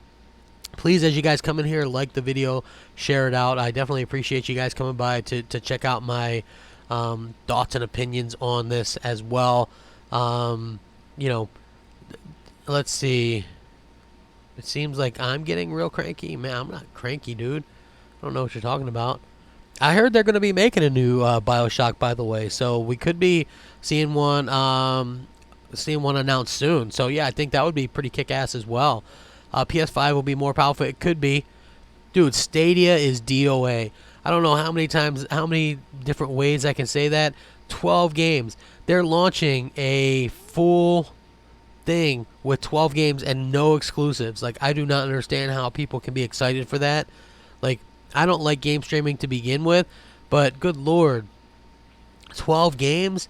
please, as you guys come in here, like the video, share it out. I definitely appreciate you guys coming by to check out my thoughts and opinions on this as well. You know, let's see. It seems like I'm getting real cranky. Man, I'm not cranky, dude. I don't know what you're talking about. I heard they're going to be making a new BioShock, by the way, so we could be seeing one announced soon. So yeah, I think that would be pretty kick-ass as well. PS5 will be more powerful. It could be. Dude, Stadia is DOA. I don't know how many different ways I can say that. 12 games. They're launching a full thing with 12 games and no exclusives. Like, I do not understand how people can be excited for that. Like, I don't like game streaming to begin with, but good lord, 12 games?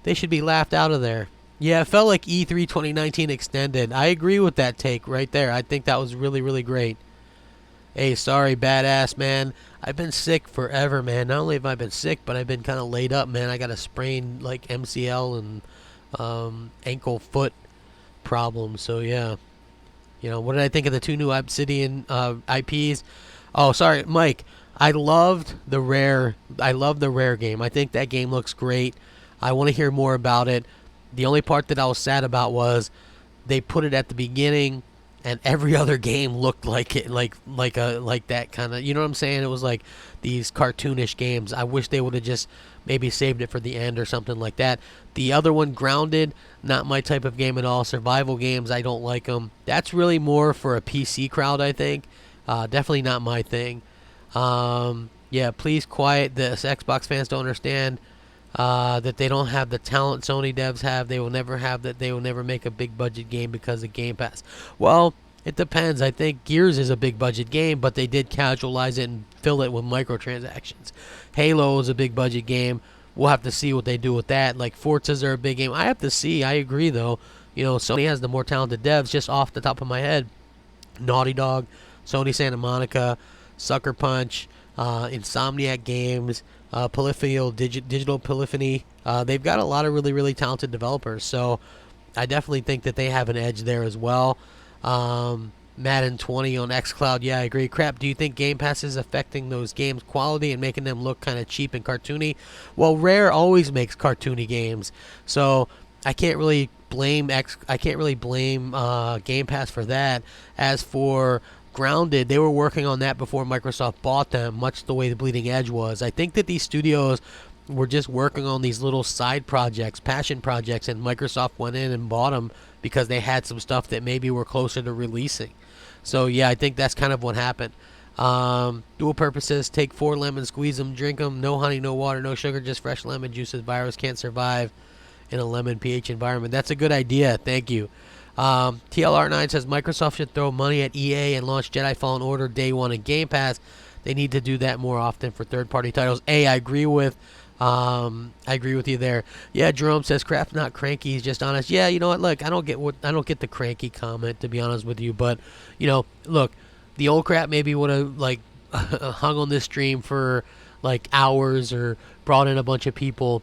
They should be laughed out of there. Yeah, it felt like E3 2019 extended. I agree with that take right there. I think that was really, really great. Hey, sorry, badass, man. I've been sick forever, man. Not only have I been sick, but I've been kind of laid up, man. I got a sprained, like, MCL and ankle foot problem. So, yeah. What did I think of the two new Obsidian IPs? Oh, sorry, Mike. I love the Rare game. I think that game looks great. I want to hear more about it. The only part that I was sad about was they put it at the beginning, and every other game looked like it, like that kind of. You know what I'm saying? It was like these cartoonish games. I wish they would have just maybe saved it for the end or something like that. The other one, Grounded, not my type of game at all. Survival games, I don't like them. That's really more for a PC crowd, I think. Definitely not my thing. Yeah, please quiet this. Xbox fans don't understand that they don't have the talent Sony devs have. They will never have that. They will never make a big budget game because of Game Pass. Well, it depends. I think Gears is a big budget game, but they did casualize it and fill it with microtransactions. Halo is a big budget game. We'll have to see what they do with that. Like Forza's are a big game. I have to see. I agree though. Sony has the more talented devs. Just off the top of my head, Naughty Dog, Sony Santa Monica, Sucker Punch, Insomniac Games, Digital Polyphony. They've got a lot of really, really talented developers. So I definitely think that they have an edge there as well. Madden 20 on xCloud. Yeah, I agree. Crap, do you think Game Pass is affecting those games' quality and making them look kind of cheap and cartoony? Well, Rare always makes cartoony games. So I can't really blame Game Pass for that. As for Grounded, they were working on that before Microsoft bought them, much the way the Bleeding Edge was. I think that these studios were just working on these little side projects, passion projects, and Microsoft went in and bought them because they had some stuff that maybe were closer to releasing. So yeah, I think that's kind of what happened. Dual purposes: take 4 lemons, squeeze them, drink them. No honey, no water, no sugar, just fresh lemon juices. Virus can't survive in a lemon pH environment. That's a good idea. Thank you. TLR9 says Microsoft should throw money at EA and launch Jedi Fallen Order day one in Game Pass. They need to do that more often for third-party titles. I agree with you there. Yeah, Jerome says Craft's not cranky, he's just honest. Yeah, you know what? Look, I don't get the cranky comment, to be honest with you, but look, the old crap maybe would have like hung on this stream for like hours or brought in a bunch of people.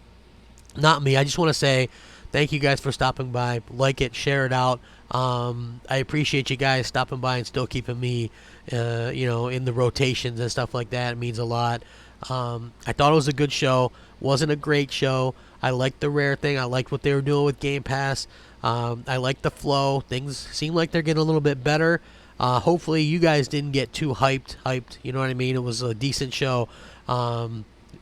Not me. I just want to say thank you guys for stopping by. Like it, share it out. I appreciate you guys stopping by and still keeping me, in the rotations and stuff like that. It means a lot. I thought it was a good show. Wasn't a great show. I liked the Rare thing. I liked what they were doing with Game Pass. I liked the flow. Things seem like they're getting a little bit better. Hopefully you guys didn't get too hyped. You know what I mean? It was a decent show.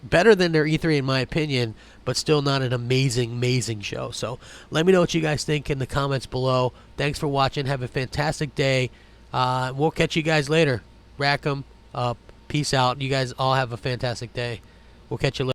Better than their E3 in my opinion, but still not an amazing show. So let me know what you guys think in the comments below. Thanks for watching. Have a fantastic day. We'll catch you guys later. Rack 'em up. Peace out. You guys all have a fantastic day. We'll catch you later.